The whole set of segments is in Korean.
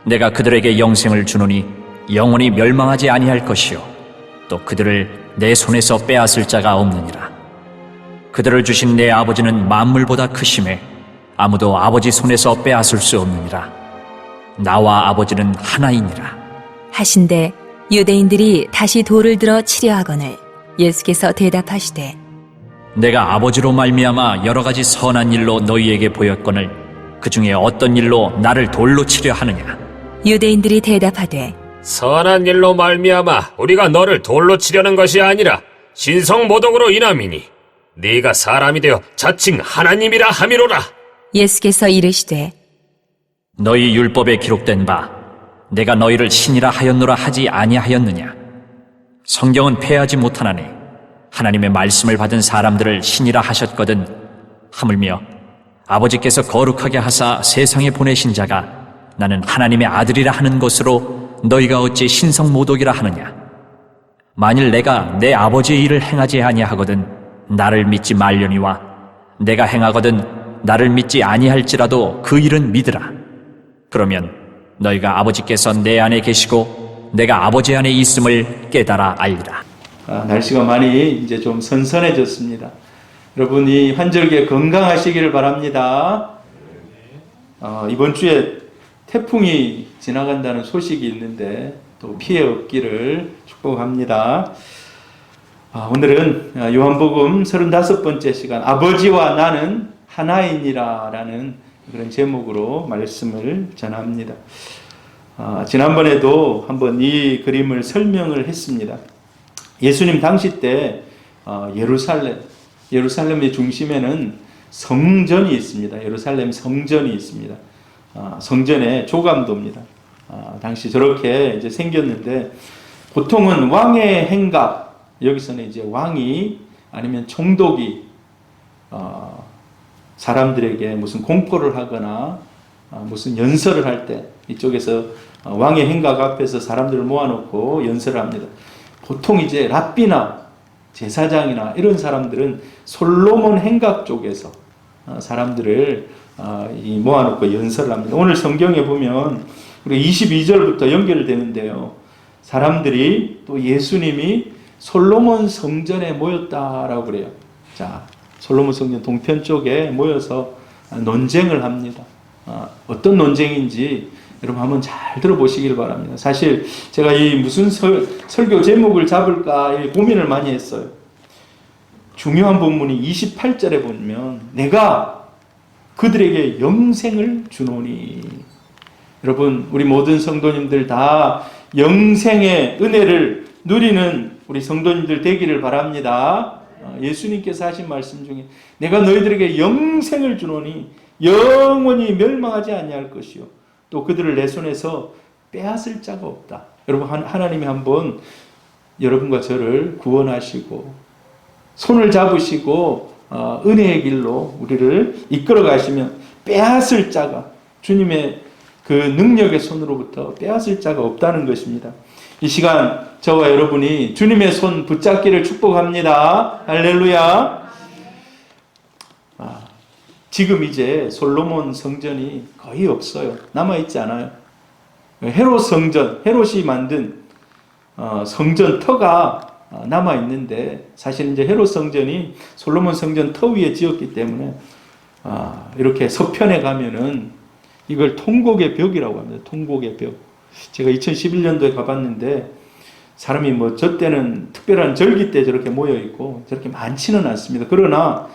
내가 그들에게 영생을 주노니 영원히 멸망하지 아니할 것이요 또 그들을 내 손에서 빼앗을 자가 없느니라. 그들을 주신 내 아버지는 만물보다 크심에 아무도 아버지 손에서 빼앗을 수 없느니라. 나와 아버지는 하나이니라 하신대 유대인들이 다시 돌을 들어 치려 하거늘 예수께서 대답하시되 내가 아버지로 말미암아 여러 가지 선한 일로 너희에게 보였거늘 그 중에 어떤 일로 나를 돌로 치려 하느냐. 유대인들이 대답하되 선한 일로 말미암아 우리가 너를 돌로 치려는 것이 아니라 신성모독으로 인함이니 네가 사람이 되어 자칭 하나님이라 함이로라. 예수께서 이르시되 너희 율법에 기록된 바 내가 너희를 신이라 하였노라 하지 아니하였느냐. 성경은 패하지 못하나니 하나님의 말씀을 받은 사람들을 신이라 하셨거든 하물며 아버지께서 거룩하게 하사 세상에 보내신 자가 나는 하나님의 아들이라 하는 것으로 너희가 어찌 신성모독이라 하느냐. 만일 내가 내 아버지의 일을 행하지 아니하거든 나를 믿지 말려니와 내가 행하거든 나를 믿지 아니할지라도 그 일은 믿으라. 그러면 너희가 아버지께서 내 안에 계시고 내가 아버지 안에 있음을 깨달아 알리라. 날씨가 많이 이제 좀 선선해졌습니다. 여러분 이 환절기에 건강하시기를 바랍니다. 이번 주에 태풍이 지나간다는 소식이 있는데 또 피해 없기를 축복합니다. 오늘은 요한복음 35번째 시간 아버지와 나는 하나이니라 라는 그런 제목으로 말씀을 전합니다. 지난번에도 한번 이 그림을 설명을 했습니다. 예수님 당시 때 예루살렘의 중심에는 성전이 있습니다. 예루살렘 성전이 있습니다. 성전의 조감도입니다. 당시 저렇게 이제 생겼는데 보통은 왕의 행각, 여기서는 이제 왕이 아니면 총독이 사람들에게 무슨 공포를 하거나 무슨 연설을 할 때 이쪽에서 왕의 행각 앞에서 사람들을 모아놓고 연설을 합니다. 보통 이제 랍비나 제사장이나 이런 사람들은 솔로몬 행각 쪽에서 사람들을 모아놓고 연설을 합니다. 오늘 성경에 보면 우리 22절부터 연결되는데요. 사람들이 또 예수님이 솔로몬 성전에 모였다라고 그래요. 자, 솔로몬 성전 동편 쪽에 모여서 논쟁을 합니다. 어떤 논쟁인지 여러분 한번 잘 들어보시길 바랍니다. 사실 제가 이 무슨 설교 제목을 잡을까 고민을 많이 했어요. 중요한 본문이 28절에 보면 내가 그들에게 영생을 주노니. 여러분 우리 모든 성도님들 다 영생의 은혜를 누리는 우리 성도님들 되기를 바랍니다. 예수님께서 하신 말씀 중에 내가 너희들에게 영생을 주노니 영원히 멸망하지 아니할 것이요 또 그들을 내 손에서 빼앗을 자가 없다. 여러분 하나님이 한번 여러분과 저를 구원하시고 손을 잡으시고 은혜의 길로 우리를 이끌어 가시면 빼앗을 자가 주님의 그 능력의 손으로부터 빼앗을 자가 없다는 것입니다. 이 시간 저와 여러분이 주님의 손 붙잡기를 축복합니다. 할렐루야. 지금 이제 솔로몬 성전이 거의 없어요. 남아있지 않아요. 헤롯 성전, 헤롯이 만든 성전 터가 남아있는데 사실 이제 헤롯 성전이 솔로몬 성전 터 위에 지었기 때문에 이렇게 서편에 가면은 이걸 통곡의 벽이라고 합니다. 통곡의 벽. 제가 2011년도에 가봤는데 사람이 뭐 저 때는 특별한 절기 때 저렇게 모여있고 저렇게 많지는 않습니다. 그러나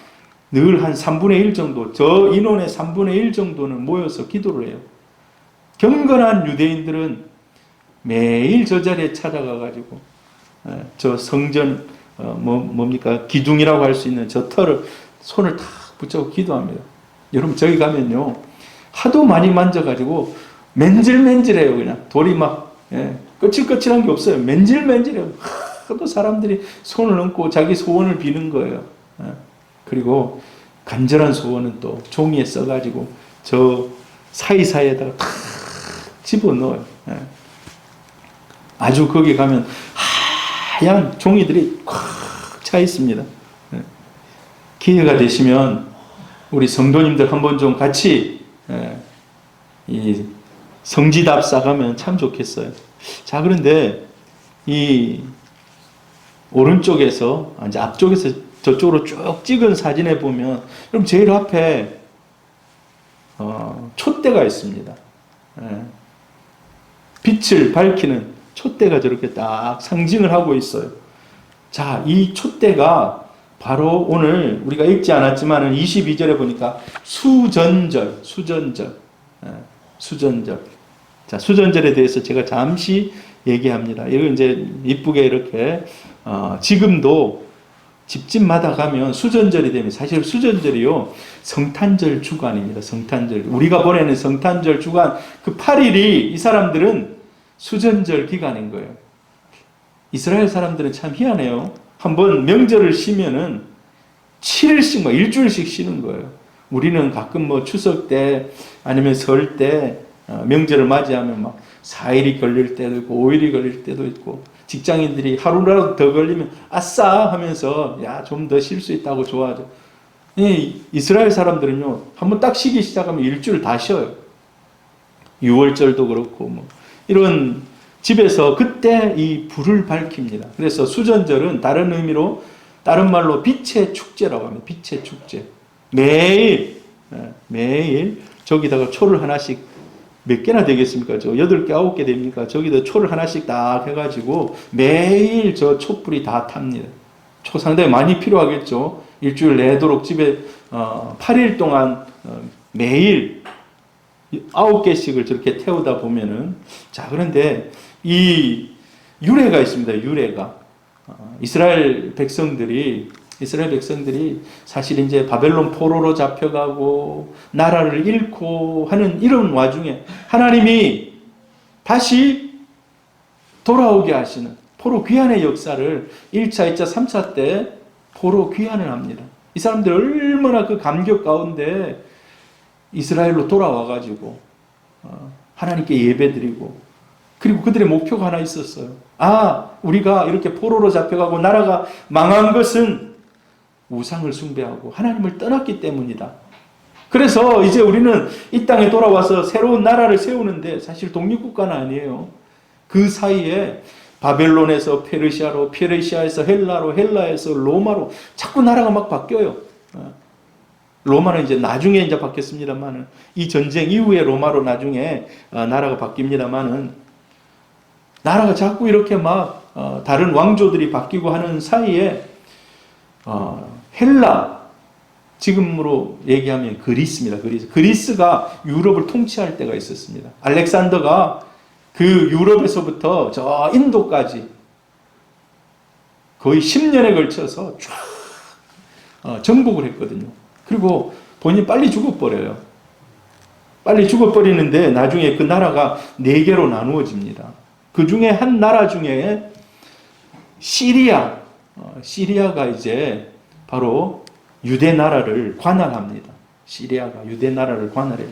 늘 한 3분의 1 정도, 저 인원의 3분의 1 정도는 모여서 기도를 해요. 경건한 유대인들은 매일 저 자리에 찾아가가지고 저 성전 뭡니까 기둥이라고 할 수 있는 저 터를 손을 탁 붙잡고 기도합니다. 여러분 저기 가면요 하도 많이 만져가지고 맨질맨질해요. 그냥 돌이 막 거칠거칠한 게 없어요. 맨질맨질해요. 하도 사람들이 손을 얹고 자기 소원을 비는 거예요. 그리고 간절한 소원은 또 종이에 써가지고 저 사이사이에다가 탁 집어넣어요. 아주 거기 가면 하얀 종이들이 꽉 차 있습니다. 기회가 되시면 우리 성도님들 한번 좀 같이 이 성지답사 가면 참 좋겠어요. 자, 그런데 이 오른쪽에서 이제 앞쪽에서 저쪽으로 쭉 찍은 사진에 보면 그럼 제일 앞에 촛대가 있습니다. 예. 빛을 밝히는 촛대가 저렇게 딱 상징을 하고 있어요. 자, 이 촛대가 바로 오늘 우리가 읽지 않았지만은 22절에 보니까 수전절. 자, 수전절에 대해서 제가 잠시 얘기합니다. 이거 이제 이쁘게 이렇게 지금도 집집마다 가면 수전절이 되면 사실 수전절이요 성탄절 주간입니다. 성탄절 우리가 보내는 성탄절 주간 그 8일이 이 사람들은 수전절 기간인 거예요. 이스라엘 사람들은 참 희한해요. 한번 명절을 쉬면은 7일씩 막 일주일씩 쉬는 거예요. 우리는 가끔 뭐 추석 때 아니면 설 때 명절을 맞이하면 막 4일이 걸릴 때도 있고 5일이 걸릴 때도 있고 직장인들이 하루라도 더 걸리면 아싸 하면서 야, 좀 더 쉴 수 있다고 좋아하죠. 이스라엘 사람들은요 한번 딱 쉬기 시작하면 일주일 다 쉬어요. 6월절도 그렇고 뭐 이런 집에서 그때 이 불을 밝힙니다. 그래서 수전절은 다른 의미로 다른 말로 빛의 축제라고 합니다. 빛의 축제. 매일 저기다가 초를 하나씩 몇 개나 되겠습니까? 저 8개, 9개 됩니까? 저기다 초를 하나씩 딱 해가지고 매일 저 촛불이 다 탑니다. 초 상당히 많이 필요하겠죠. 일주일 내도록 집에 8일 동안 매일 9개씩을 저렇게 태우다 보면은 자, 그런데 이 유래가 있습니다. 유래가 이스라엘 백성들이 사실 이제 바벨론 포로로 잡혀가고 나라를 잃고 하는 이런 와중에 하나님이 다시 돌아오게 하시는 포로 귀환의 역사를 1차, 2차, 3차 때 포로 귀환을 합니다. 이 사람들 얼마나 그 감격 가운데 이스라엘로 돌아와가지고 하나님께 예배드리고 그리고 그들의 목표가 하나 있었어요. 우리가 이렇게 포로로 잡혀가고 나라가 망한 것은 우상을 숭배하고 하나님을 떠났기 때문이다. 그래서 이제 우리는 이 땅에 돌아와서 새로운 나라를 세우는데 사실 독립국가는 아니에요. 그 사이에 바벨론에서 페르시아로, 페르시아에서 헬라로, 헬라에서 로마로 자꾸 나라가 막 바뀌어요. 로마는 이제 나중에 이제 바뀌었습니다만은 이 전쟁 이후에 로마로 나중에 나라가 바뀝니다만은 나라가 자꾸 이렇게 막 다른 왕조들이 바뀌고 하는 사이에 헬라, 지금으로 얘기하면 그리스입니다. 그리스가 유럽을 통치할 때가 있었습니다. 알렉산더가 그 유럽에서부터 저 인도까지 거의 10년에 걸쳐서 쫙 정복을 했거든요. 그리고 본인이 빨리 죽어버려요. 빨리 죽어버리는데 나중에 그 나라가 4개로 나누어집니다. 그 중에 한 나라 중에 시리아가 이제 바로 유대 나라를 관할합니다. 시리아가 유대 나라를 관할해요.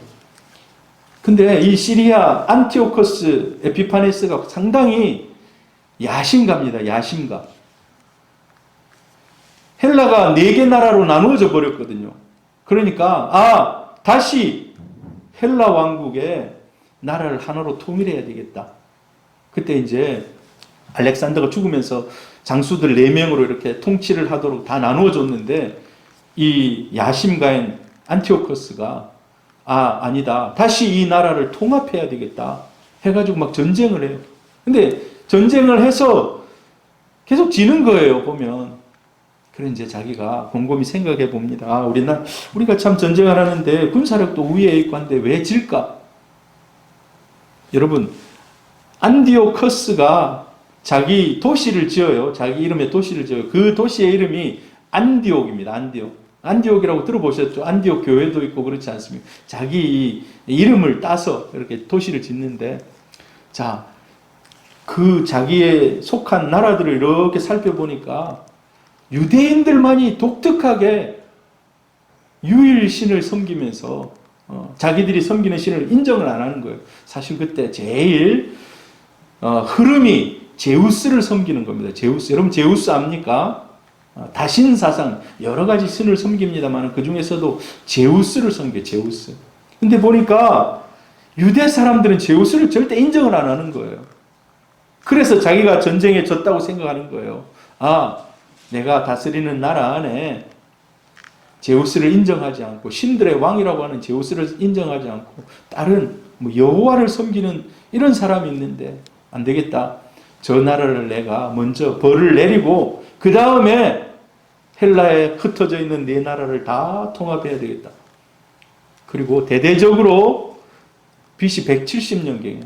근데 이 시리아 안티오코스 에피파네스가 상당히 야심가입니다. 야심가. 헬라가 4개 나라로 나누어져 버렸거든요. 그러니까 다시 헬라 왕국의 나라를 하나로 통일해야 되겠다. 그때 이제 알렉산더가 죽으면서 장수들 4명으로 이렇게 통치를 하도록 다 나누어줬는데 이 야심가인 안티오코스가 아니다. 다시 이 나라를 통합해야 되겠다. 해가지고 막 전쟁을 해요. 근데 전쟁을 해서 계속 지는 거예요, 보면. 그래 이제 자기가 곰곰이 생각해 봅니다. 우리가 참 전쟁을 하는데 군사력도 우위에 있고 한데 왜 질까? 여러분, 안디오커스가 자기 도시를 지어요. 자기 이름의 도시를 지어요. 그 도시의 이름이 안디옥입니다. 안디옥이라고 들어보셨죠? 안디옥 교회도 있고 그렇지 않습니까? 자기 이름을 따서 이렇게 도시를 짓는데, 자, 그 자기의 속한 나라들을 이렇게 살펴보니까 유대인들만이 독특하게 유일신을 섬기면서 자기들이 섬기는 신을 인정을 안 하는 거예요. 사실 그때 제일 흐름이 제우스를 섬기는 겁니다. 제우스. 여러분 제우스 압니까? 다신 사상 여러 가지 신을 섬깁니다만 그 중에서도 제우스를 섬겨요. 제우스. 근데 보니까 유대 사람들은 제우스를 절대 인정을 안 하는 거예요. 그래서 자기가 전쟁에 졌다고 생각하는 거예요. 아, 내가 다스리는 나라 안에 제우스를 인정하지 않고 신들의 왕이라고 하는 제우스를 인정하지 않고 다른 뭐 여호와를 섬기는 이런 사람이 있는데 안 되겠다. 저 나라를 내가 먼저 벌을 내리고 그 다음에 헬라에 흩어져 있는 네 나라를 다 통합해야 되겠다. 그리고 대대적으로 BC 170년경에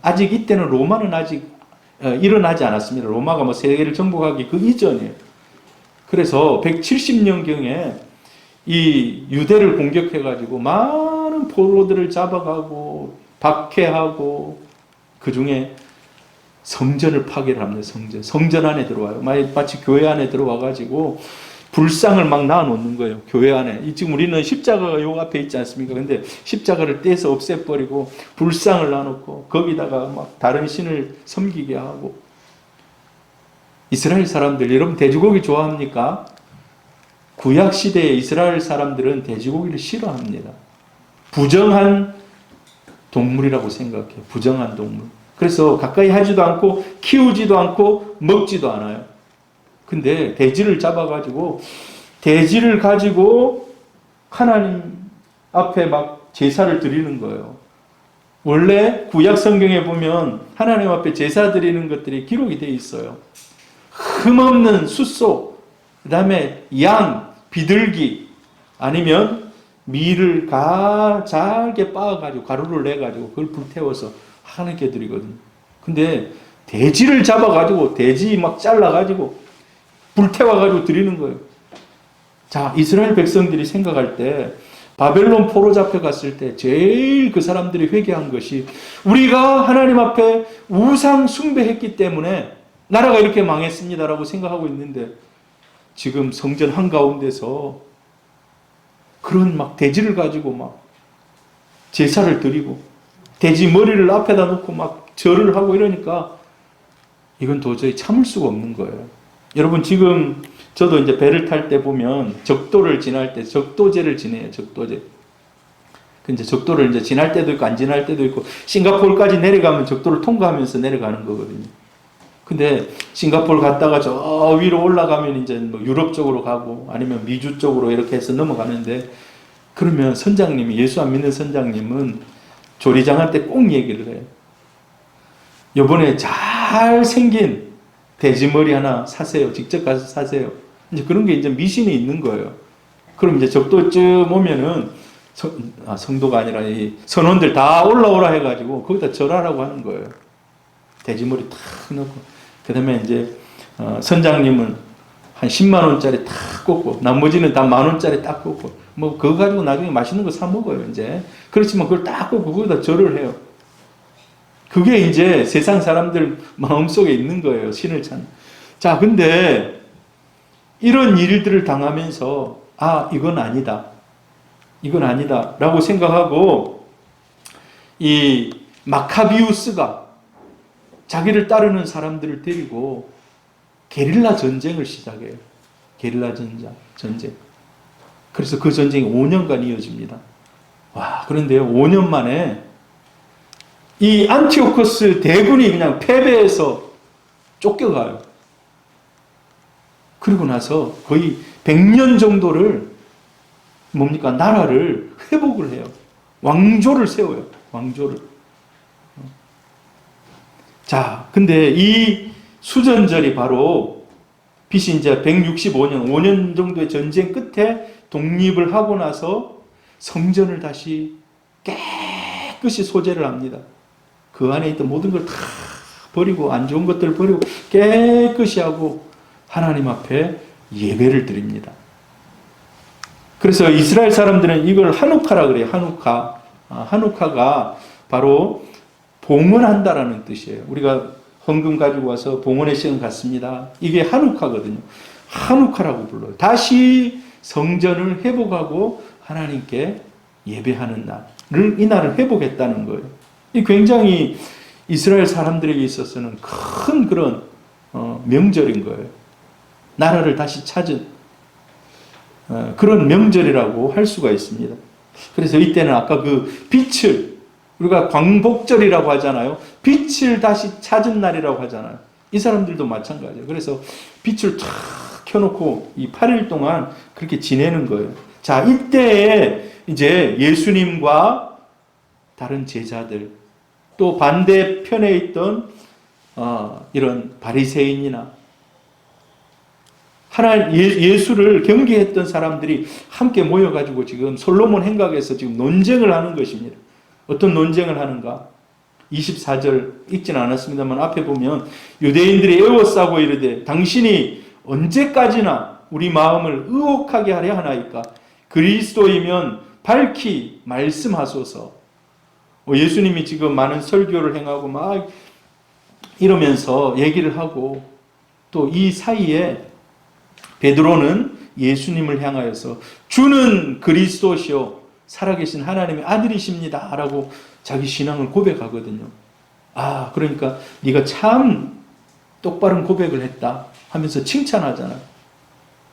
아직 이때는 로마는 아직 일어나지 않았습니다. 로마가 뭐 세계를 정복하기 그 이전이에요. 그래서 170년경에 이 유대를 공격해가지고 많은 포로들을 잡아가고 박해하고 그 중에 성전을 파괴를 합니다. 성전 안에 들어와요. 마치 교회 안에 들어와가지고 불상을 막 놔놓는 거예요. 교회 안에. 지금 우리는 십자가가 요 앞에 있지 않습니까? 근데 십자가를 떼서 없애버리고 불상을 놔놓고 거기다가 막 다른 신을 섬기게 하고. 이스라엘 사람들, 여러분 돼지고기 좋아합니까? 구약 시대의 이스라엘 사람들은 돼지고기를 싫어합니다. 부정한 동물이라고 생각해요. 부정한 동물. 그래서 가까이 하지도 않고 키우지도 않고 먹지도 않아요. 근데 돼지를 잡아가지고 돼지를 가지고 하나님 앞에 막 제사를 드리는 거예요. 원래 구약 성경에 보면 하나님 앞에 제사 드리는 것들이 기록이 되어 있어요. 흠없는 숫소, 그 다음에 양, 비둘기, 아니면 밀을 잘게 빻아가지고 가루를 내가지고 그걸 불태워서 하나님께 드리거든요. 근데 돼지를 잡아가지고 돼지 막 잘라가지고 불태워가지고 드리는 거예요. 자, 이스라엘 백성들이 생각할 때 바벨론 포로 잡혀갔을 때 제일 그 사람들이 회개한 것이 우리가 하나님 앞에 우상 숭배했기 때문에 나라가 이렇게 망했습니다라고 생각하고 있는데 지금 성전 한가운데서 그런 막 돼지를 가지고 막 제사를 드리고 돼지 머리를 앞에다 놓고 막 절을 하고 이러니까 이건 도저히 참을 수가 없는 거예요. 여러분 지금 저도 이제 배를 탈 때 보면 적도를 지날 때 적도제를 지내요. 적도제. 근데 적도를 이제 지날 때도 있고 안 지날 때도 있고 싱가포르까지 내려가면 적도를 통과하면서 내려가는 거거든요. 근데 싱가포르 갔다가 저 위로 올라가면 이제 뭐 유럽 쪽으로 가고 아니면 미주 쪽으로 이렇게 해서 넘어가는데 그러면 선장님이 예수 안 믿는 선장님은 조리장한테 꼭 얘기를 해요. 요번에 잘생긴 돼지머리 하나 사세요. 직접 가서 사세요. 이제 그런 게 이제 미신이 있는 거예요. 그럼 이제 적도쯤 오면은 성도가 아니라 이 선원들 다 올라오라 해가지고 거기다 절하라고 하는 거예요. 돼지머리 탁 넣고 그 다음에 이제 선장님은 한 10만 원짜리 탁 꽂고 나머지는 다 10,000원짜리 딱 꽂고 뭐 그거 가지고 나중에 맛있는 거 사 먹어요. 이제 그렇지만 그걸 딱 꽂고 거기다 절을 해요. 그게 이제 세상 사람들 마음속에 있는 거예요. 신을 찾는. 자, 근데 이런 일들을 당하면서 아, 이건 아니다. 이건 아니다. 라고 생각하고 이 마카비우스가 자기를 따르는 사람들을 데리고 게릴라 전쟁을 시작해요. 게릴라 전쟁. 그래서 그 전쟁이 5년간 이어집니다. 와, 그런데요, 5년 만에 이 안티오코스 대군이 그냥 패배해서 쫓겨가요. 그리고 나서 거의 100년 정도를 뭡니까? 나라를 회복을 해요. 왕조를 세워요. 왕조를. 자, 근데 이 수전절이 바로 BC 이제 165년, 5년 정도의 전쟁 끝에 독립을 하고 나서 성전을 다시 깨끗이 소재를 합니다. 그 안에 있던 모든 걸 다 버리고 안 좋은 것들을 버리고 깨끗이 하고 하나님 앞에 예배를 드립니다. 그래서 이스라엘 사람들은 이걸 하누카라 그래요. 하누카. 하누카가 바로 봉헌한다라는 뜻이에요. 우리가 헌금 가지고 와서 봉헌의 시간 갖습니다. 이게 하누카거든요. 하누카라고 불러요. 다시 성전을 회복하고 하나님께 예배하는 날을, 이 날을 회복했다는 거예요. 이 굉장히 이스라엘 사람들에게 있어서는 큰 그런 명절인 거예요. 나라를 다시 찾은 그런 명절이라고 할 수가 있습니다. 그래서 이때는 아까 그 빛을 우리가 광복절이라고 하잖아요. 빛을 다시 찾은 날이라고 하잖아요. 이 사람들도 마찬가지예요. 그래서 빛을 탁 켜놓고 이 8일 동안 그렇게 지내는 거예요. 자, 이때에 이제 예수님과 다른 제자들, 또 반대편에 있던 이런 바리새인이나 예수를 경계했던 사람들이 함께 모여가지고 지금 솔로몬 행각에서 지금 논쟁을 하는 것입니다. 어떤 논쟁을 하는가? 24절 읽지는 않았습니다만 앞에 보면 유대인들이 애워싸고 이르되 당신이 언제까지나 우리 마음을 의혹하게 하려 하나이까? 그리스도이면 밝히 말씀하소서. 예수님이 지금 많은 설교를 행하고 막 이러면서 얘기를 하고 또 이 사이에 베드로는 예수님을 향하여서 주는 그리스도시요 살아계신 하나님의 아들이십니다 라고 자기 신앙을 고백하거든요. 아, 그러니까 네가 참 똑바른 고백을 했다 하면서 칭찬하잖아요.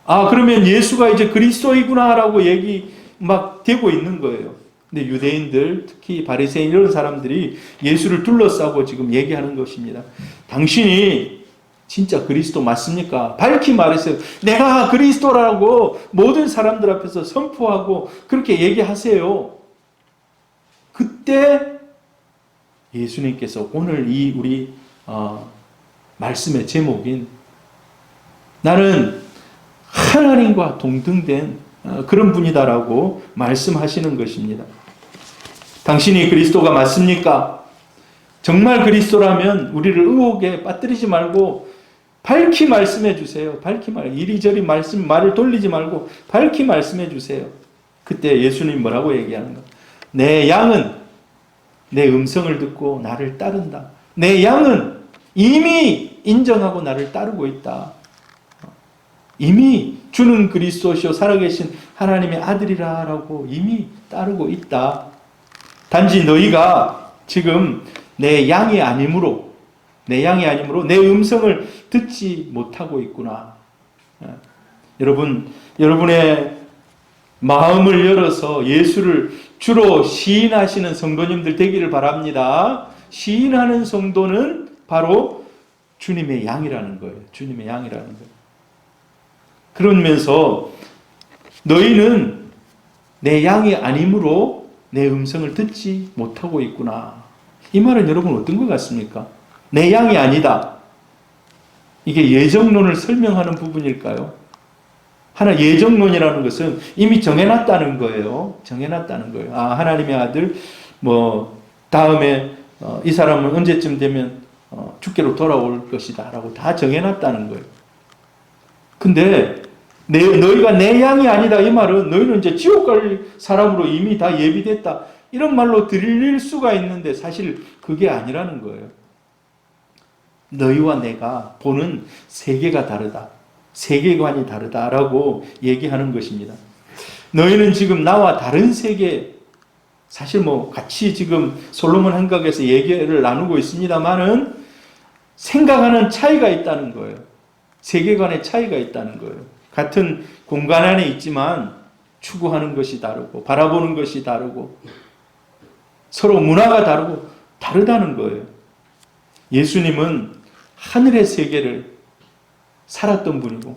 아, 그러면 예수가 이제 그리스도이구나 라고 얘기 막 되고 있는 거예요. 근데 유대인들, 특히 바리새인 이런 사람들이 예수를 둘러싸고 지금 얘기하는 것입니다. 당신이 진짜 그리스도 맞습니까? 밝히 말했어요. 내가 그리스도라고 모든 사람들 앞에서 선포하고 그렇게 얘기하세요. 그때 예수님께서 오늘 이 우리 말씀의 제목인 나는 하나님과 동등된 그런 분이다라고 말씀하시는 것입니다. 당신이 그리스도가 맞습니까? 정말 그리스도라면 우리를 의혹에 빠뜨리지 말고 밝히 말씀해 주세요. 밝히 이리저리 말을 돌리지 말고 밝히 말씀해 주세요. 그때 예수님 뭐라고 얘기하는가? 내 양은 내 음성을 듣고 나를 따른다. 내 양은 이미 인정하고 나를 따르고 있다. 이미 주는 그리스도시요 살아계신 하나님의 아들이라고 이미 따르고 있다. 단지 너희가 지금 내 양이 아니므로 내 음성을 듣지 못하고 있구나. 여러분의 마음을 열어서 예수를 주로 시인하시는 성도님들 되기를 바랍니다. 시인하는 성도는 바로 주님의 양이라는 거예요. 주님의 양이라는 거예요. 그러면서 너희는 내 양이 아니므로 내 음성을 듣지 못하고 있구나. 이 말은 여러분 어떤 것 같습니까? 내 양이 아니다. 이게 예정론을 설명하는 부분일까요? 하나 예정론이라는 것은 이미 정해놨다는 거예요. 정해놨다는 거예요. 아, 하나님의 아들, 다음에 이 사람은 언제쯤 되면 주께로 돌아올 것이다 라고 다 정해놨다는 거예요. 근데 너희가 내 양이 아니다 이 말은 너희는 이제 지옥 갈 사람으로 이미 다 예비됐다 이런 말로 들릴 수가 있는데 사실 그게 아니라는 거예요. 너희와 내가 보는 세계가 다르다. 세계관이 다르다라고 얘기하는 것입니다. 너희는 지금 나와 다른 세계, 사실 같이 지금 솔로몬 행각에서 얘기를 나누고 있습니다만은 생각하는 차이가 있다는 거예요. 세계관의 차이가 있다는 거예요. 같은 공간 안에 있지만 추구하는 것이 다르고 바라보는 것이 다르고 서로 문화가 다르고 다르다는 거예요. 예수님은 하늘의 세계를 살았던 분이고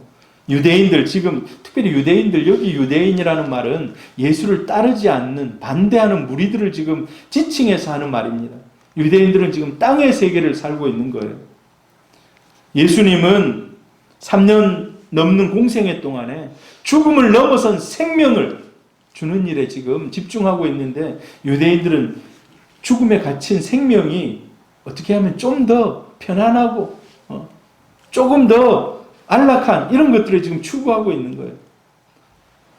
유대인들 지금 특별히 유대인들 여기 유대인이라는 말은 예수를 따르지 않는 반대하는 무리들을 지금 지칭해서 하는 말입니다. 유대인들은 지금 땅의 세계를 살고 있는 거예요. 예수님은 3년 넘는 공생애 동안에 죽음을 넘어선 생명을 주는 일에 지금 집중하고 있는데 유대인들은 죽음에 갇힌 생명이 어떻게 하면 좀 더 편안하고 조금 더 안락한 이런 것들을 지금 추구하고 있는 거예요.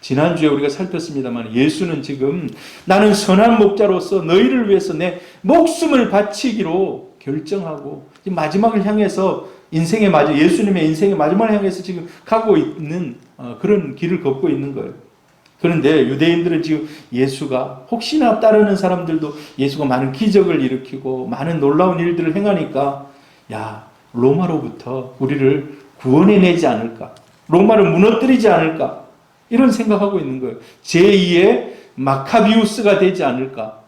지난주에 우리가 살폈습니다만 예수는 지금 나는 선한 목자로서 너희를 위해서 내 목숨을 바치기로 결정하고 마지막을 향해서 예수님의 인생의 마지막을 향해서 지금 가고 있는 그런 길을 걷고 있는 거예요. 그런데 유대인들은 지금 예수가 혹시나 따르는 사람들도 예수가 많은 기적을 일으키고 많은 놀라운 일들을 행하니까 로마로부터 우리를 구원해내지 않을까? 로마를 무너뜨리지 않을까? 이런 생각하고 있는 거예요. 제2의 마카비우스가 되지 않을까?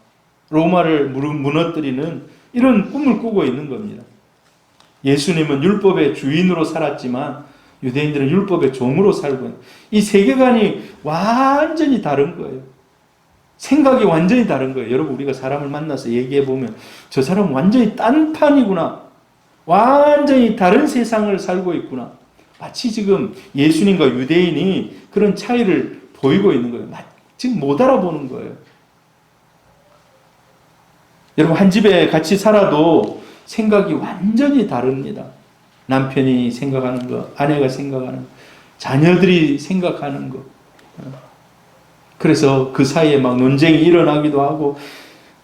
로마를 무너뜨리는 이런 꿈을 꾸고 있는 겁니다. 예수님은 율법의 주인으로 살았지만 유대인들은 율법의 종으로 살고 있는, 이 세계관이 완전히 다른 거예요. 생각이 완전히 다른 거예요. 여러분, 우리가 사람을 만나서 얘기해 보면 저 사람은 완전히 딴판이구나, 완전히 다른 세상을 살고 있구나, 마치 지금 예수님과 유대인이 그런 차이를 보이고 있는 거예요. 지금 못 알아보는 거예요. 여러분, 한 집에 같이 살아도 생각이 완전히 다릅니다. 남편이 생각하는 거, 아내가 생각하는 거, 자녀들이 생각하는 거. 그래서 그 사이에 막 논쟁이 일어나기도 하고,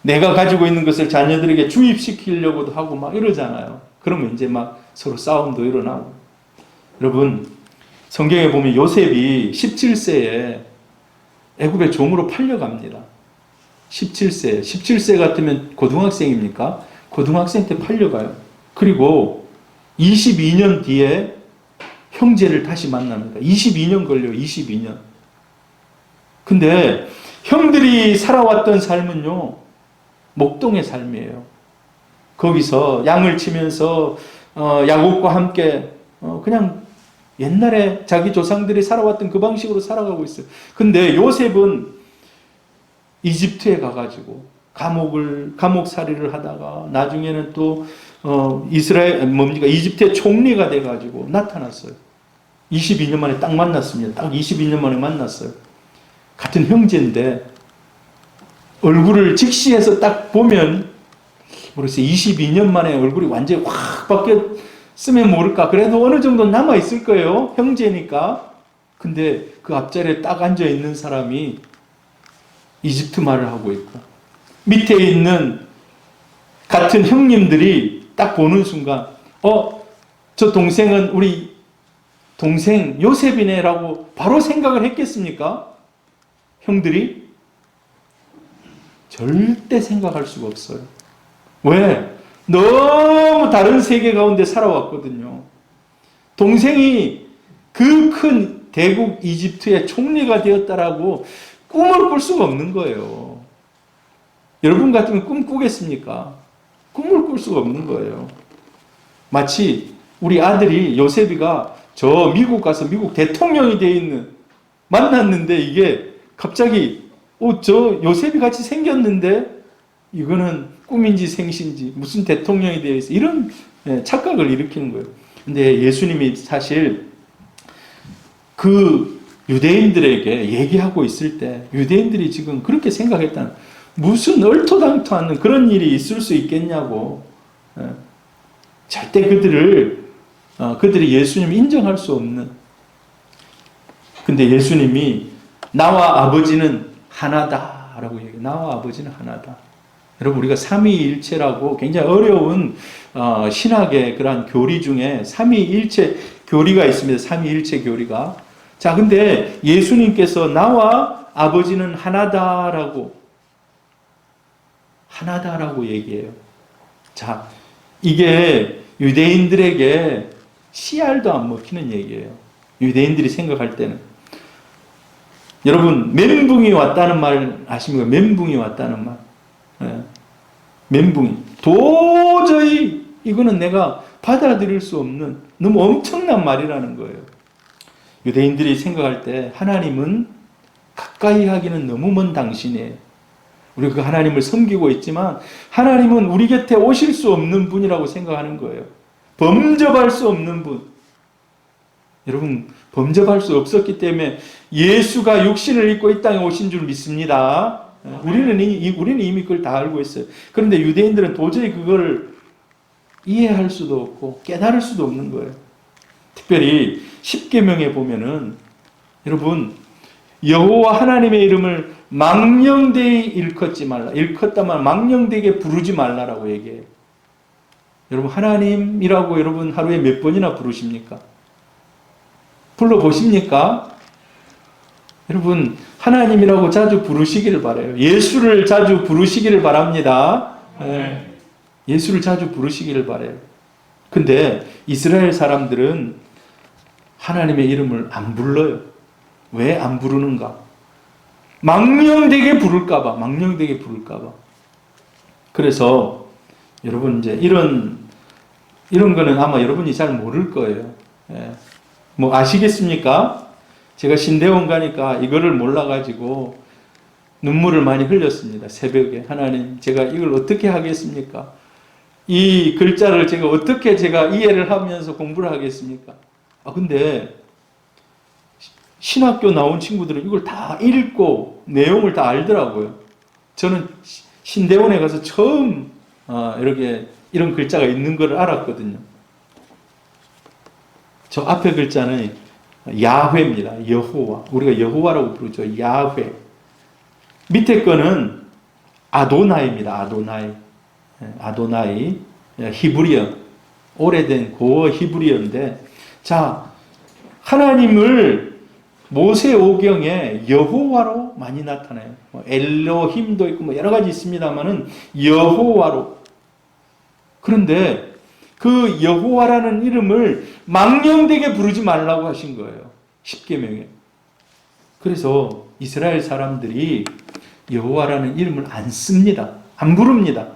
내가 가지고 있는 것을 자녀들에게 주입시키려고도 하고 막 이러잖아요. 그러면 이제 막 서로 싸움도 일어나고. 여러분, 성경에 보면 요셉이 17세에 애굽의 종으로 팔려갑니다. 17세 같으면 고등학생입니까? 고등학생 때 팔려가요. 그리고 22년 뒤에 형제를 다시 만납니다. 22년 걸려요. 22년. 근데 형들이 살아왔던 삶은요, 목동의 삶이에요. 거기서 양을 치면서 야곱과 함께 그냥 옛날에 자기 조상들이 살아왔던 그 방식으로 살아가고 있어요. 근데 요셉은 이집트에 가가지고 감옥살이를 하다가 나중에는 또 이집트의 총리가 돼가지고 나타났어요. 22년 만에 딱 만났습니다. 딱 22년 만에 만났어요. 같은 형제인데 얼굴을 직시해서 딱 보면 모르겠어요. 22년 만에 얼굴이 완전히 확 바뀌었으면 모를까. 그래도 어느 정도 남아 있을 거예요. 형제니까. 근데 그 앞자리에 딱 앉아 있는 사람이 이집트 말을 하고 있고, 밑에 있는 같은 형님들이 딱 보는 순간 저 동생은 우리 동생 요셉이네라고 바로 생각을 했겠습니까? 형들이? 절대 생각할 수가 없어요. 왜? 너무 다른 세계 가운데 살아왔거든요. 동생이 그 큰 대국 이집트의 총리가 되었다라고 꿈을 꿀 수가 없는 거예요. 여러분 같으면 꿈 꾸겠습니까? 꿈을 꿀 수가 없는 거예요. 마치 우리 아들이 요셉이가 저 미국 가서 미국 대통령이 돼 있는, 만났는데 이게 갑자기 저 요셉이 같이 생겼는데 이거는 꿈인지 생신지 무슨 대통령이 되어 있어, 이런 착각을 일으키는 거예요. 근데 예수님이 사실 그 유대인들에게 얘기하고 있을 때 유대인들이 지금 그렇게 생각했다는, 무슨 얼토당토 않는 그런 일이 있을 수 있겠냐고. 절대 그들이 예수님을 인정할 수 없는. 근데 예수님이 나와 아버지는 하나다라고 얘기해요. 나와 아버지는 하나다. 여러분, 우리가 삼위일체라고 굉장히 어려운 신학의 그러한 교리 중에 삼위일체 교리가 있습니다. 삼위일체 교리가. 자, 근데 예수님께서 나와 아버지는 하나다라고 얘기해요. 자, 이게 유대인들에게 씨알도 안 먹히는 얘기예요. 유대인들이 생각할 때는. 여러분, 멘붕이 왔다는 말 아십니까? 멘붕이 왔다는 말. 멘붕이. 도저히 이거는 내가 받아들일 수 없는 너무 엄청난 말이라는 거예요. 유대인들이 생각할 때 하나님은 가까이 하기는 너무 먼 당신이에요. 우리가 그 하나님을 섬기고 있지만 하나님은 우리 곁에 오실 수 없는 분이라고 생각하는 거예요. 범접할 수 없는 분. 여러분, 범접할 수 없었기 때문에 예수가 육신을 입고 이 땅에 오신 줄 믿습니다. 우리는 이미 그걸 다 알고 있어요. 그런데 유대인들은 도저히 그걸 이해할 수도 없고 깨달을 수도 없는 거예요. 특별히 십계명에 보면은, 여러분, 여호와 하나님의 이름을 망령되이 일컫지 말라. 일컫다만 망령되게 부르지 말라라고 얘기해요. 여러분, 하나님이라고 여러분 하루에 몇 번이나 부르십니까? 불러보십니까? 여러분, 하나님이라고 자주 부르시기를 바라요. 예수를 자주 부르시기를 바랍니다. 예수를 자주 부르시기를 바라요. 근데 이스라엘 사람들은 하나님의 이름을 안 불러요. 왜 안 부르는가? 망령되게 부를까봐. 그래서 여러분 이제 이런 거는 아마 여러분이 잘 모를 거예요. 예. 뭐 아시겠습니까? 제가 신대원 가니까 이거를 몰라가지고 눈물을 많이 흘렸습니다. 새벽에. 하나님, 제가 이걸 어떻게 하겠습니까? 이 글자를 제가 어떻게 제가 이해를 하면서 공부를 하겠습니까? 근데 신학교 나온 친구들은 이걸 다 읽고 내용을 다 알더라고요. 저는 신대원에 가서 처음 이렇게 이런 글자가 있는 걸 알았거든요. 저 앞에 글자는 야훼입니다. 여호와. 우리가 여호와라고 부르죠. 야훼. 밑에 거는 아도나이입니다. 아도나이. 아도나이. 히브리어. 오래된 고어 히브리어인데, 자, 하나님을 모세오경에 여호와로 많이 나타나요. 엘로힘도 있고 뭐 여러 가지 있습니다만은 여호와로. 그런데 그 여호와라는 이름을 망령되게 부르지 말라고 하신 거예요. 십계명에. 그래서 이스라엘 사람들이 여호와라는 이름을 안 씁니다. 안 부릅니다.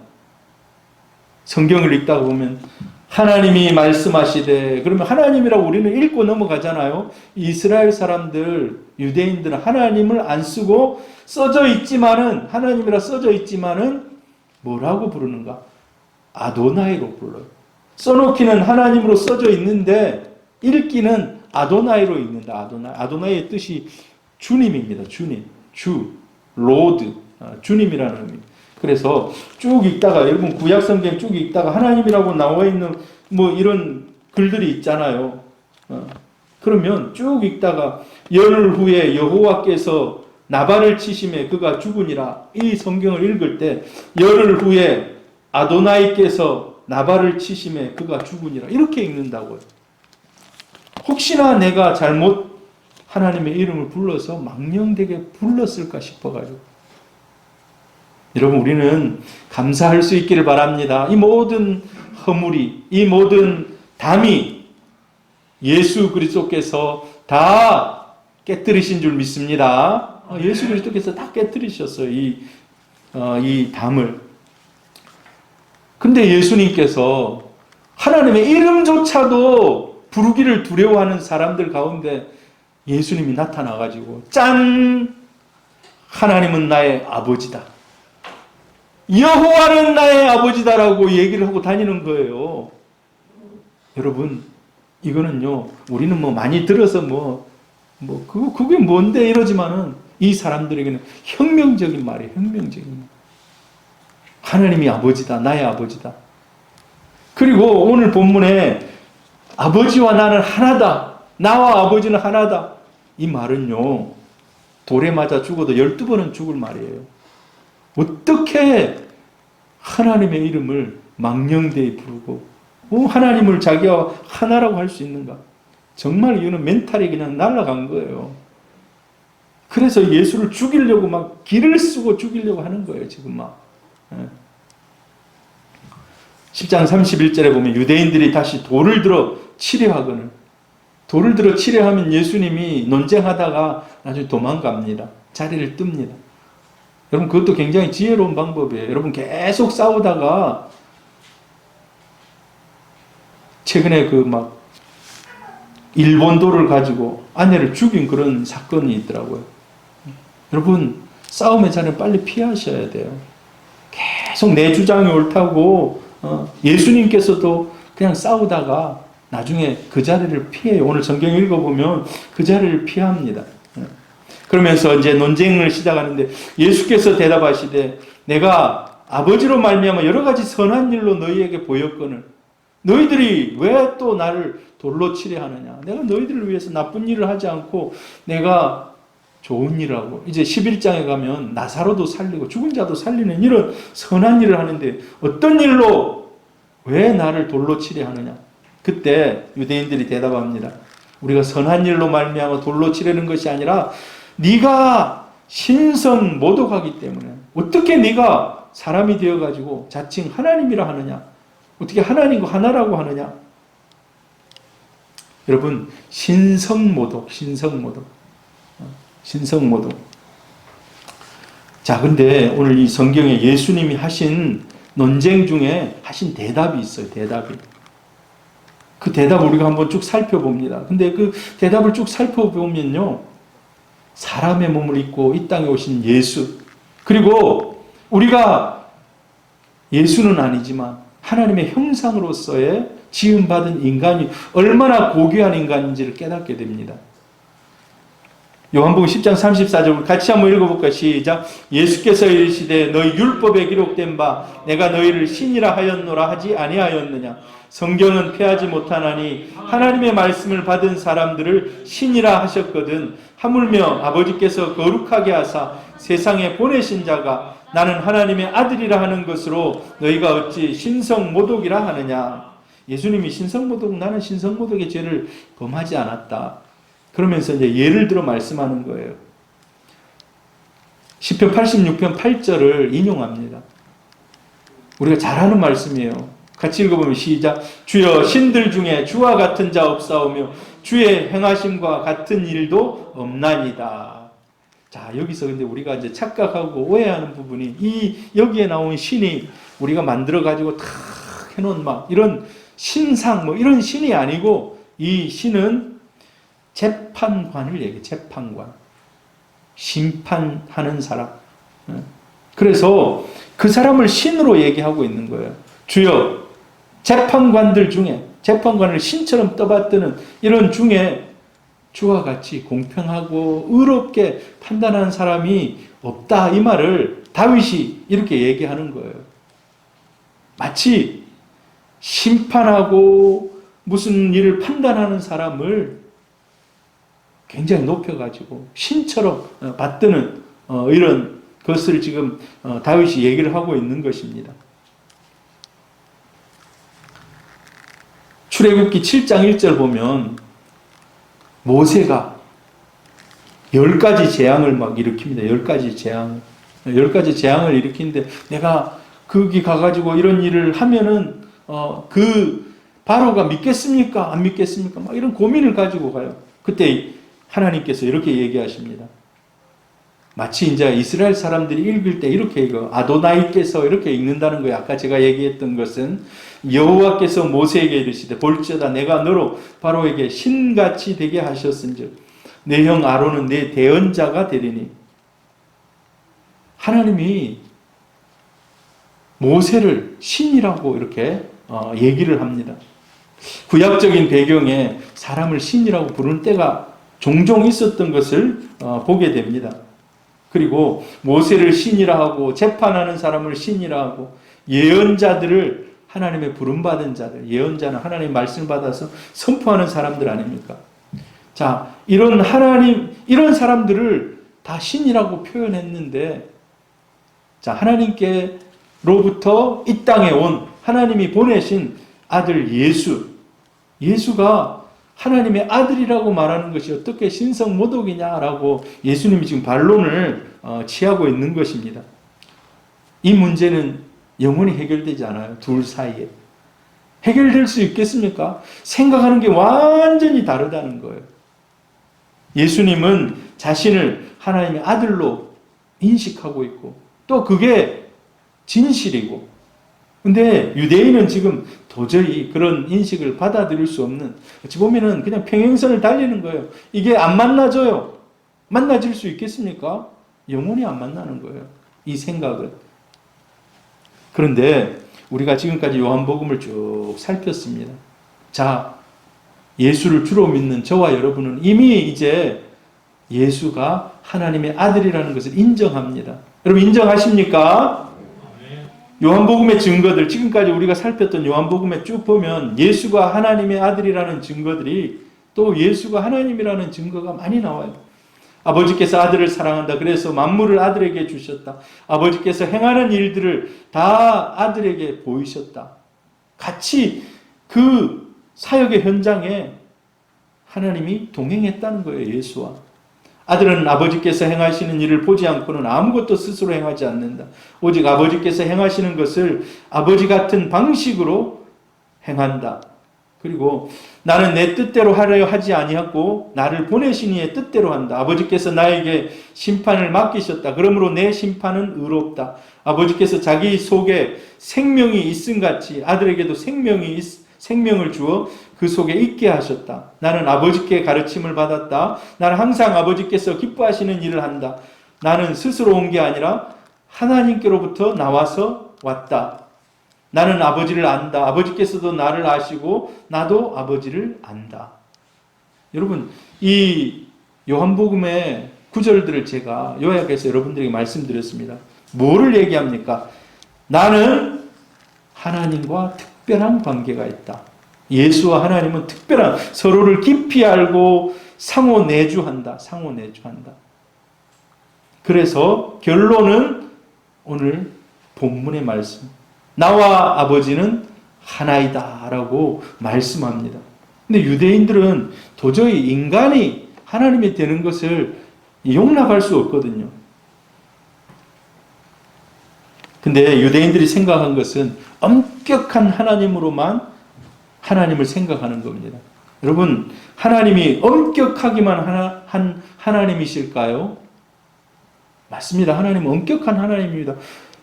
성경을 읽다가 보면 하나님이 말씀하시되, 그러면 하나님이라고 우리는 읽고 넘어가잖아요. 이스라엘 사람들, 유대인들은 하나님을 안 쓰고 써져 있지만은, 하나님이라 써져 있지만은 뭐라고 부르는가? 아도나이로 불러요. 써놓기는 하나님으로 써져 있는데 읽기는 아도나이로 읽는다. 아도나이. 아도나이의 뜻이 주님입니다. 주님. 주. 로드. 주님이라는 의미입니다. 그래서 쭉 읽다가, 여러분 구약 성경 쭉 읽다가 하나님이라고 나와 있는 뭐 이런 글들이 있잖아요. 그러면 쭉 읽다가 열흘 후에 여호와께서 나발을 치심에 그가 죽으니라. 이 성경을 읽을 때 열흘 후에 아도나이께서 나발을 치심에 그가 죽으니라. 이렇게 읽는다고요. 혹시나 내가 잘못 하나님의 이름을 불러서 망령되게 불렀을까 싶어가지고. 여러분, 우리는 감사할 수 있기를 바랍니다. 이 모든 허물이, 이 모든 담이 예수 그리스도께서 다 깨뜨리신 줄 믿습니다. 예수 그리스도께서 다 깨뜨리셨어요. 이 담을. 근데 예수님께서 하나님의 이름조차도 부르기를 두려워하는 사람들 가운데 예수님이 나타나가지고 짠! 하나님은 나의 아버지다. 여호와는 나의 아버지다라고 얘기를 하고 다니는 거예요. 여러분, 이거는요, 우리는 뭐 많이 들어서 그게 뭔데 이러지만은 이 사람들에게는 혁명적인 말이에요. 혁명적인 말. 하나님이 아버지다. 나의 아버지다. 그리고 오늘 본문에 아버지와 나는 하나다. 나와 아버지는 하나다. 이 말은요, 돌에 맞아 죽어도 12번은 죽을 말이에요. 어떻게 하나님의 이름을 망령되이 부르고 하나님을 자기와 하나라고 할 수 있는가? 정말 이거는 멘탈이 그냥 날아간 거예요. 그래서 예수를 죽이려고 막 길을 쓰고 죽이려고 하는 거예요. 지금 막. 10장 31절에 보면 유대인들이 다시 돌을 들어 치려하거늘. 돌을 들어 치려하면 예수님이 논쟁하다가 나중에 도망갑니다. 자리를 뜹니다. 여러분, 그것도 굉장히 지혜로운 방법이에요. 여러분, 계속 싸우다가 최근에 일본도를 가지고 아내를 죽인 그런 사건이 있더라고요. 여러분, 싸움의 자리는 빨리 피하셔야 돼요. 계속 내 주장이 옳다고 예수님께서도 그냥 싸우다가 나중에 그 자리를 피해요. 오늘 성경 읽어보면 그 자리를 피합니다. 그러면서 이제 논쟁을 시작하는데 예수께서 대답하시되 내가 아버지로 말미암아 여러 가지 선한 일로 너희에게 보였거늘 너희들이 왜 또 나를 돌로 치려 하느냐. 내가 너희들을 위해서 나쁜 일을 하지 않고 내가 좋은 일을 하고 이제 11장에 가면 나사로도 살리고 죽은 자도 살리는 이런 선한 일을 하는데 어떤 일로 왜 나를 돌로 치려 하느냐. 그때 유대인들이 대답합니다. 우리가 선한 일로 말미암아 돌로 치려는 것이 아니라 네가 신성 모독하기 때문에 어떻게 네가 사람이 되어가지고 자칭 하나님이라 하느냐. 어떻게 하나님과 하나라고 하느냐. 여러분, 신성모독. 자, 근데 오늘 이 성경에 예수님이 하신 논쟁 중에 하신 대답이 있어요. 대답이. 그 대답을 우리가 한번 쭉 살펴봅니다. 근데 그 대답을 쭉 살펴보면요. 사람의 몸을 입고 이 땅에 오신 예수, 그리고 우리가 예수는 아니지만 하나님의 형상으로서의 지음받은 인간이 얼마나 고귀한 인간인지를 깨닫게 됩니다. 요한복음 10장 34절 같이 한번 읽어볼까요? 시작. 예수께서 이르시되 너희 율법에 기록된 바 내가 너희를 신이라 하였노라 하지 아니하였느냐. 성경은 폐하지 못하나니 하나님의 말씀을 받은 사람들을 신이라 하셨거든. 하물며 아버지께서 거룩하게 하사 세상에 보내신 자가 나는 하나님의 아들이라 하는 것으로 너희가 어찌 신성모독이라 하느냐. 예수님이 신성모독, 나는 신성모독의 죄를 범하지 않았다. 그러면서 이제 예를 들어 말씀하는 거예요. 시편 86편 8절을 인용합니다. 우리가 잘 아는 말씀이에요. 같이 읽어보면 시작. 주여 신들 중에 주와 같은 자 없사오며 주의 행하심과 같은 일도 없나니다. 자, 여기서 근데 우리가 이제 착각하고 오해하는 부분이 여기에 나온 신이 우리가 만들어 가지고 다 해놓은 막 이런 신상 뭐 이런 신이 아니고 이 신은 재판관을 얘기해. 재판관. 심판하는 사람. 그래서 그 사람을 신으로 얘기하고 있는 거예요. 주여 재판관들 중에 재판관을 신처럼 떠받드는 이런 중에 주와 같이 공평하고 의롭게 판단하는 사람이 없다. 이 말을 다윗이 이렇게 얘기하는 거예요. 마치 심판하고 무슨 일을 판단하는 사람을 굉장히 높여가지고 신처럼 받드는 이런 것을 지금 다윗이 얘기를 하고 있는 것입니다. 출애굽기 7장 1절 보면 모세가 10가지 재앙을 막 일으킵니다. 10가지 재앙. 10가지 재앙을 일으키는데 내가 거기 가가지고 이런 일을 하면은 그 바로가 믿겠습니까? 안 믿겠습니까? 막 이런 고민을 가지고 가요. 그때 하나님께서 이렇게 얘기하십니다. 마치 이제 이스라엘 사람들이 읽을 때 이렇게 읽어요. 아도나이께서 이렇게 읽는다는 거예요. 아까 제가 얘기했던 것은 여호와께서 모세에게 이르시되 볼지어다 내가 너로 바로에게 신같이 되게 하셨은즉 내 형 아론은 내 대언자가 되리니. 하나님이 모세를 신이라고 이렇게 얘기를 합니다. 구약적인 배경에 사람을 신이라고 부르는 때가 종종 있었던 것을 보게 됩니다. 그리고 모세를 신이라 하고 재판하는 사람을 신이라 하고 예언자들을 하나님의 부름받은 자들, 예언자는 하나님의 말씀을 받아서 선포하는 사람들 아닙니까? 자, 이런 사람들을 다 신이라고 표현했는데, 자, 하나님께로부터 이 땅에 온 하나님이 보내신 아들 예수가 하나님의 아들이라고 말하는 것이 어떻게 신성모독이냐라고 예수님이 지금 반론을 취하고 있는 것입니다. 이 문제는 영원히 해결되지 않아요. 둘 사이에. 해결될 수 있겠습니까? 생각하는 게 완전히 다르다는 거예요. 예수님은 자신을 하나님의 아들로 인식하고 있고 또 그게 진실이고, 근데 유대인은 지금 도저히 그런 인식을 받아들일 수 없는, 어찌 보면은 그냥 평행선을 달리는 거예요. 이게 안 만나져요. 만나질 수 있겠습니까? 영원히 안 만나는 거예요. 이 생각은. 그런데 우리가 지금까지 요한복음을 쭉 살폈습니다. 자, 예수를 주로 믿는 저와 여러분은 이미 이제 예수가 하나님의 아들이라는 것을 인정합니다. 여러분 인정하십니까? 요한복음의 증거들, 지금까지 우리가 살폈던 요한복음에 쭉 보면 예수가 하나님의 아들이라는 증거들이 또 예수가 하나님이라는 증거가 많이 나와요. 아버지께서 아들을 사랑한다. 그래서 만물을 아들에게 주셨다. 아버지께서 행하는 일들을 다 아들에게 보이셨다. 같이 그 사역의 현장에 하나님이 동행했다는 거예요. 예수와. 아들은 아버지께서 행하시는 일을 보지 않고는 아무것도 스스로 행하지 않는다. 오직 아버지께서 행하시는 것을 아버지 같은 방식으로 행한다. 그리고 나는 내 뜻대로 하려 하지 아니하고 나를 보내신 이의 뜻대로 한다. 아버지께서 나에게 심판을 맡기셨다. 그러므로 내 심판은 의롭다. 아버지께서 자기 속에 생명이 있음 같이 아들에게도 생명을 주어 그 속에 있게 하셨다. 나는 아버지께 가르침을 받았다. 나는 항상 아버지께서 기뻐하시는 일을 한다. 나는 스스로 온 게 아니라 하나님께로부터 나와서 왔다. 나는 아버지를 안다. 아버지께서도 나를 아시고 나도 아버지를 안다. 여러분, 이 요한복음의 구절들을 제가 요약해서 여러분들에게 말씀드렸습니다. 뭐를 얘기합니까? 나는 하나님과 특별한 관계가 있다. 예수와 하나님은 특별한, 서로를 깊이 알고 상호 내주한다. 상호 내주한다. 그래서 결론은 오늘 본문의 말씀, 나와 아버지는 하나이다 라고 말씀합니다. 근데 유대인들은 도저히 인간이 하나님이 되는 것을 용납할 수 없거든요. 근데 유대인들이 생각한 것은 엄격한 하나님으로만 하나님을 생각하는 겁니다. 여러분, 하나님이 엄격하기만 한 하나님이실까요? 맞습니다. 하나님은 엄격한 하나님입니다.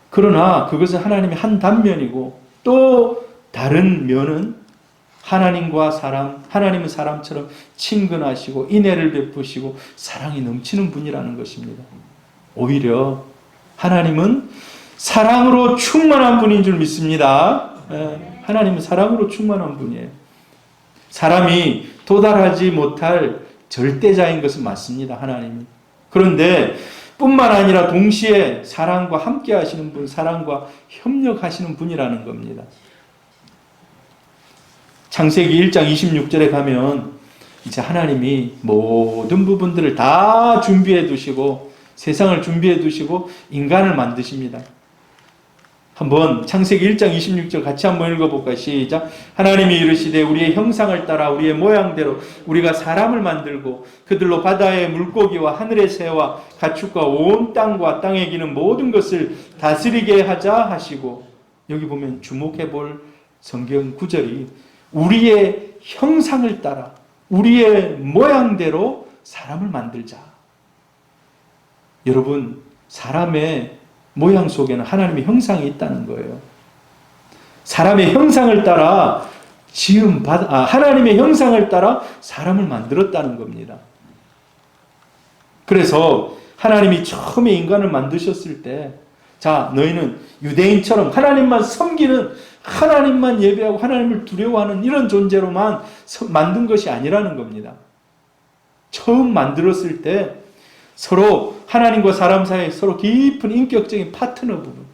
그러나 그것은 하나님의 한 단면이고 또 다른 면은 하나님은 사람처럼 친근하시고 인애를 베푸시고 사랑이 넘치는 분이라는 것입니다. 오히려 하나님은 사랑으로 충만한 분인 줄 믿습니다. 하나님은 사랑으로 충만한 분이에요. 사람이 도달하지 못할 절대자인 것은 맞습니다. 하나님이. 그런데 뿐만 아니라 동시에 사랑과 함께 하시는 분, 사랑과 협력하시는 분이라는 겁니다. 창세기 1장 26절에 가면 이제 하나님이 모든 부분들을 다 준비해 두시고 세상을 준비해 두시고 인간을 만드십니다. 한번 창세기 1장 26절 같이 한번 읽어볼까요? 시작. 하나님이 이르시되 우리의 형상을 따라 우리의 모양대로 우리가 사람을 만들고 그들로 바다의 물고기와 하늘의 새와 가축과 온 땅과 땅에 기는 모든 것을 다스리게 하자 하시고, 여기 보면 주목해 볼 성경 구절이 우리의 형상을 따라 우리의 모양대로 사람을 만들자. 여러분, 사람의 모양 속에는 하나님의 형상이 있다는 거예요. 사람의 형상을 따라 하나님의 형상을 따라 사람을 만들었다는 겁니다. 그래서 하나님이 처음에 인간을 만드셨을 때, 자, 너희는 유대인처럼 하나님만 섬기는, 하나님만 예배하고 하나님을 두려워하는 이런 존재로만 만든 것이 아니라는 겁니다. 처음 만들었을 때 서로 하나님과 사람 사이에 서로 깊은 인격적인 파트너 부분,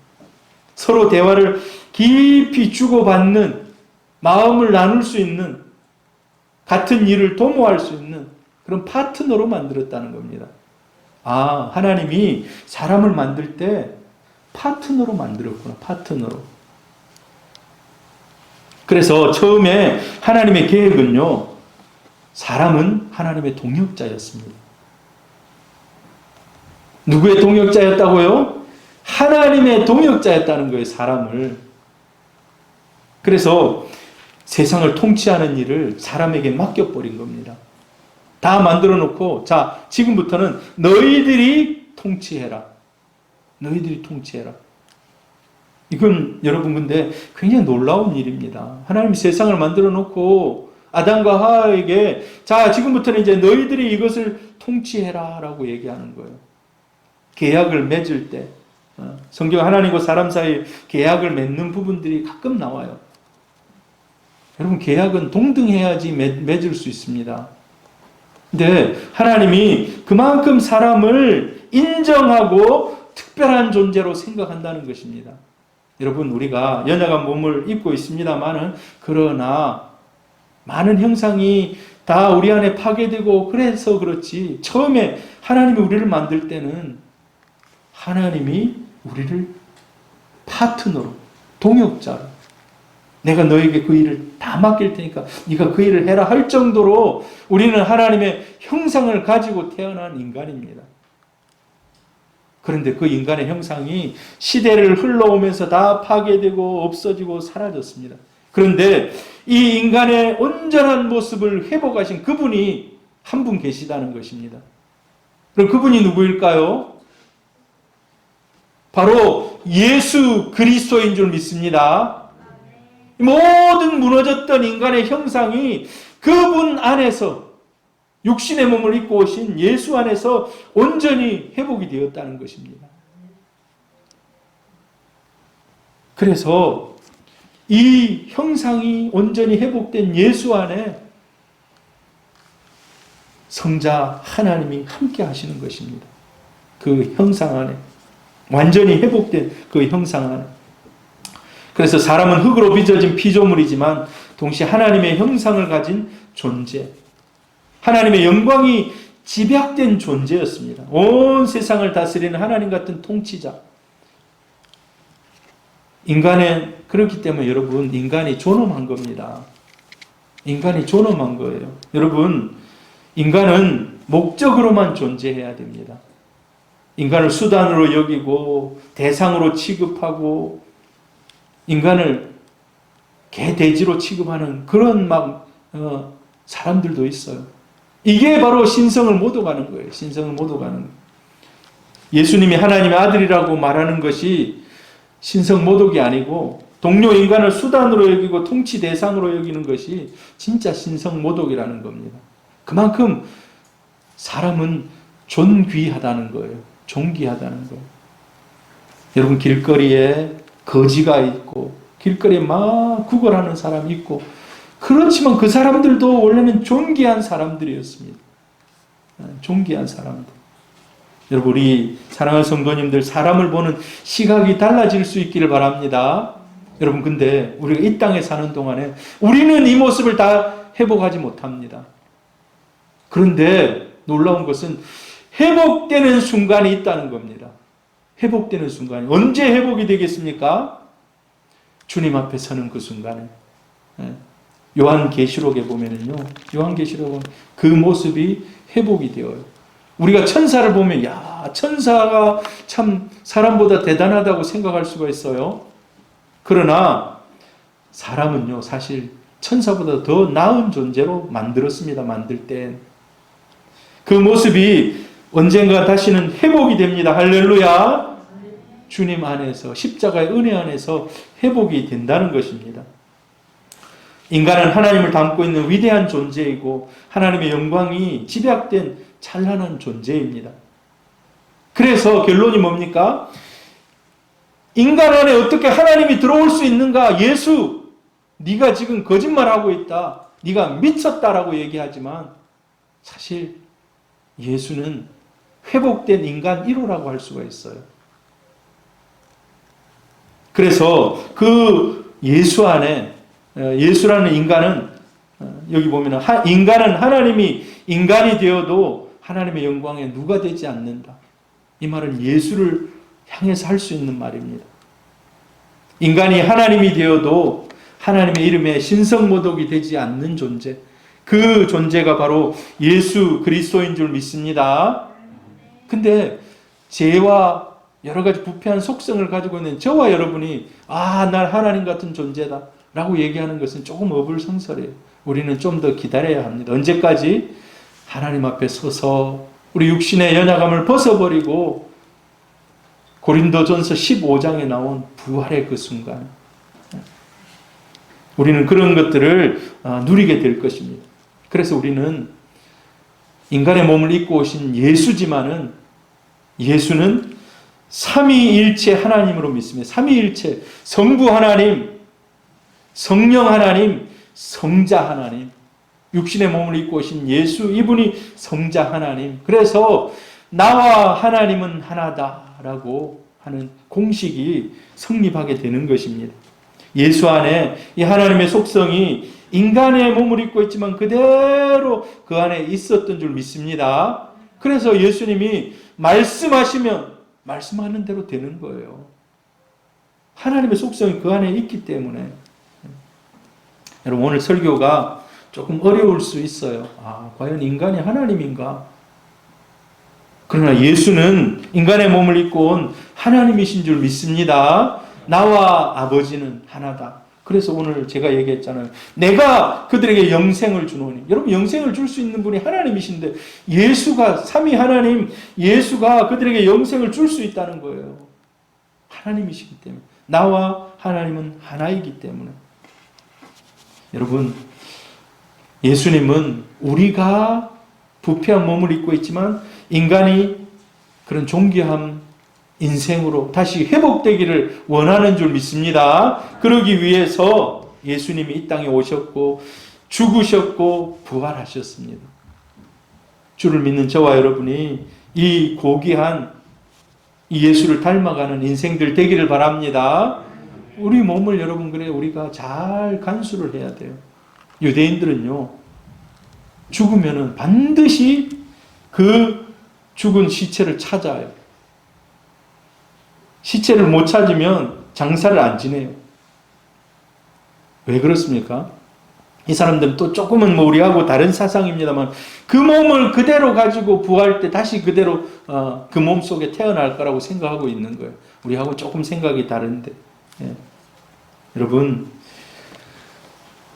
서로 대화를 깊이 주고받는, 마음을 나눌 수 있는, 같은 일을 도모할 수 있는 그런 파트너로 만들었다는 겁니다. 아, 하나님이 사람을 만들 때 파트너로 만들었구나. 파트너로. 그래서 처음에 하나님의 계획은요, 사람은 하나님의 동역자였습니다. 누구의 동역자였다고요? 하나님의 동역자였다는 거예요, 사람을. 그래서 세상을 통치하는 일을 사람에게 맡겨버린 겁니다. 다 만들어 놓고, 자, 지금부터는 너희들이 통치해라. 너희들이 통치해라. 이건 여러분 근데 굉장히 놀라운 일입니다. 하나님이 세상을 만들어 놓고 아담과 하와에게, 자, 지금부터는 이제 너희들이 이것을 통치해라 라고 얘기하는 거예요. 계약을 맺을 때, 성경 하나님과 사람 사이 계약을 맺는 부분들이 가끔 나와요. 여러분, 계약은 동등해야지 맺을 수 있습니다. 근데 하나님이 그만큼 사람을 인정하고 특별한 존재로 생각한다는 것입니다. 여러분, 우리가 연약한 몸을 입고 있습니다만은, 그러나 많은 형상이 다 우리 안에 파괴되고 그래서 그렇지, 처음에 하나님이 우리를 만들 때는 하나님이 우리를 파트너로, 동역자로, 내가 너에게 그 일을 다 맡길 테니까 네가 그 일을 해라 할 정도로 우리는 하나님의 형상을 가지고 태어난 인간입니다. 그런데 그 인간의 형상이 시대를 흘러오면서 다 파괴되고 없어지고 사라졌습니다. 그런데 이 인간의 온전한 모습을 회복하신 그분이 한 분 계시다는 것입니다. 그럼 그분이 누구일까요? 바로 예수 그리스도인 줄 믿습니다. 모든 무너졌던 인간의 형상이 그분 안에서 육신의 몸을 입고 오신 예수 안에서 온전히 회복이 되었다는 것입니다. 그래서 이 형상이 온전히 회복된 예수 안에 성자 하나님이 함께 하시는 것입니다. 그 형상 안에, 완전히 회복된 그 형상 안에. 그래서 사람은 흙으로 빚어진 피조물이지만 동시에 하나님의 형상을 가진 존재, 하나님의 영광이 집약된 존재였습니다. 온 세상을 다스리는 하나님 같은 통치자. 인간은 그렇기 때문에 여러분, 인간이 존엄한 겁니다. 인간이 존엄한 거예요. 여러분, 인간은 목적으로만 존재해야 됩니다. 인간을 수단으로 여기고 대상으로 취급하고 인간을 개돼지로 취급하는 그런 사람들도 있어요. 이게 바로 신성을 못 오가는 거예요. 신성을 못 오가는 거예요. 예수님이 하나님의 아들이라고 말하는 것이 신성 모독이 아니고 동료 인간을 수단으로 여기고 통치 대상으로 여기는 것이 진짜 신성 모독이라는 겁니다. 그만큼 사람은 존귀하다는 거예요. 존귀하다는 거예요. 여러분, 길거리에 거지가 있고 길거리에 막 구걸하는 사람이 있고, 그렇지만 그 사람들도 원래는 존귀한 사람들이었습니다. 존귀한 사람들. 여러분, 우리 사랑하는 성도님들, 사람을 보는 시각이 달라질 수 있기를 바랍니다. 여러분, 근데 우리가 이 땅에 사는 동안에 우리는 이 모습을 다 회복하지 못합니다. 그런데 놀라운 것은 회복되는 순간이 있다는 겁니다. 회복되는 순간이. 언제 회복이 되겠습니까? 주님 앞에 서는 그 순간에. 요한계시록에 보면은요, 요한계시록에 보면 그 모습이 회복이 되어요. 우리가 천사를 보면, 야, 천사가 참 사람보다 대단하다고 생각할 수가 있어요. 그러나 사람은요, 사실 천사보다 더 나은 존재로 만들었습니다. 만들 땐. 그 모습이 언젠가 다시는 회복이 됩니다. 할렐루야. 주님 안에서, 십자가의 은혜 안에서 회복이 된다는 것입니다. 인간은 하나님을 담고 있는 위대한 존재이고 하나님의 영광이 집약된 찬란한 존재입니다. 그래서 결론이 뭡니까? 인간 안에 어떻게 하나님이 들어올 수 있는가? 예수, 네가 지금 거짓말하고 있다. 네가 미쳤다라고 얘기하지만 사실 예수는 회복된 인간 1호라고 할 수가 있어요. 그래서 그 예수 안에, 예수라는 인간은, 여기 보면 인간은 하나님이 인간이 되어도 하나님의 영광에 누가 되지 않는다. 이 말은 예수를 향해서 할 수 있는 말입니다. 인간이 하나님이 되어도 하나님의 이름에 신성모독이 되지 않는 존재, 그 존재가 바로 예수 그리스도인 줄 믿습니다. 근데 죄와 여러 가지 부패한 속성을 가지고 있는 저와 여러분이 난 하나님 같은 존재다 라고 얘기하는 것은 조금 어불성설해요. 우리는 좀 더 기다려야 합니다. 언제까지? 하나님 앞에 서서 우리 육신의 연약함을 벗어버리고 고린도전서 15장에 나온 부활의 그 순간, 우리는 그런 것들을 누리게 될 것입니다. 그래서 우리는 인간의 몸을 입고 오신 예수지만은 예수는 삼위일체 하나님으로 믿습니다. 삼위일체, 성부 하나님, 성령 하나님, 성자 하나님, 육신의 몸을 입고 오신 예수, 이분이 성자 하나님. 그래서 나와 하나님은 하나다라고 하는 공식이 성립하게 되는 것입니다. 예수 안에 이 하나님의 속성이 인간의 몸을 입고 있지만 그대로 그 안에 있었던 줄 믿습니다. 그래서 예수님이 말씀하시면 말씀하는 대로 되는 거예요. 하나님의 속성이 그 안에 있기 때문에. 여러분, 오늘 설교가 조금 어려울 수 있어요. 과연 인간이 하나님인가? 그러나 예수는 인간의 몸을 입고 온 하나님이신 줄 믿습니다. 나와 아버지는 하나다. 그래서 오늘 제가 얘기했잖아요. 내가 그들에게 영생을 주노니. 여러분, 영생을 줄 수 있는 분이 하나님이신데 예수가, 삼위 하나님 예수가 그들에게 영생을 줄 수 있다는 거예요. 하나님이시기 때문에. 나와 하나님은 하나이기 때문에. 여러분, 예수님은 우리가 부패한 몸을 입고 있지만 인간이 그런 존귀한 인생으로 다시 회복되기를 원하는 줄 믿습니다. 그러기 위해서 예수님이 이 땅에 오셨고 죽으셨고 부활하셨습니다. 주를 믿는 저와 여러분이 이 고귀한 이 예수를 닮아가는 인생들 되기를 바랍니다. 우리 몸을 여러분 그래 우리가 잘 간수를 해야 돼요. 유대인들은요, 죽으면은 반드시 그 죽은 시체를 찾아요. 시체를 못 찾으면 장사를 안 지내요. 왜 그렇습니까? 이 사람들은 또 조금은 뭐 우리하고 다른 사상입니다만 그 몸을 그대로 가지고 부활 때 다시 그대로 그 몸 속에 태어날 거라고 생각하고 있는 거예요. 우리하고 조금 생각이 다른데. 예. 여러분,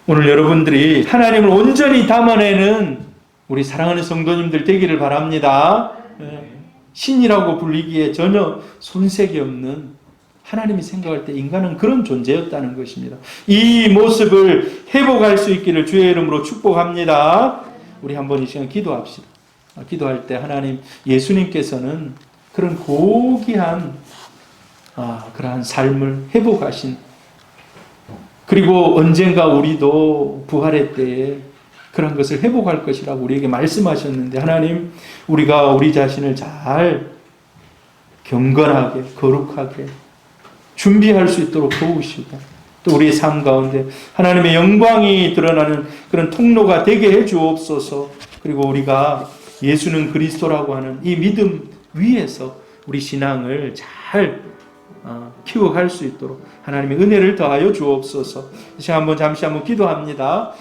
오늘 여러분들이 하나님을 온전히 담아내는 우리 사랑하는 성도님들 되기를 바랍니다. 예. 신이라고 불리기에 전혀 손색이 없는, 하나님이 생각할 때 인간은 그런 존재였다는 것입니다. 이 모습을 회복할 수 있기를 주의 이름으로 축복합니다. 우리 한번 이 시간 기도합시다. 기도할 때 하나님, 예수님께서는 그런 고귀한 그러한 삶을 회복하신, 그리고 언젠가 우리도 부활의 때에 그런 것을 회복할 것이라고 우리에게 말씀하셨는데, 하나님, 우리가 우리 자신을 잘 경건하게 거룩하게 준비할 수 있도록 도우시고, 또 우리의 삶 가운데 하나님의 영광이 드러나는 그런 통로가 되게 해 주옵소서. 그리고 우리가 예수는 그리스도라고 하는 이 믿음 위에서 우리 신앙을 잘 키워갈 수 있도록 하나님의 은혜를 더하여 주옵소서. 이 시간 잠시 한번 기도합니다.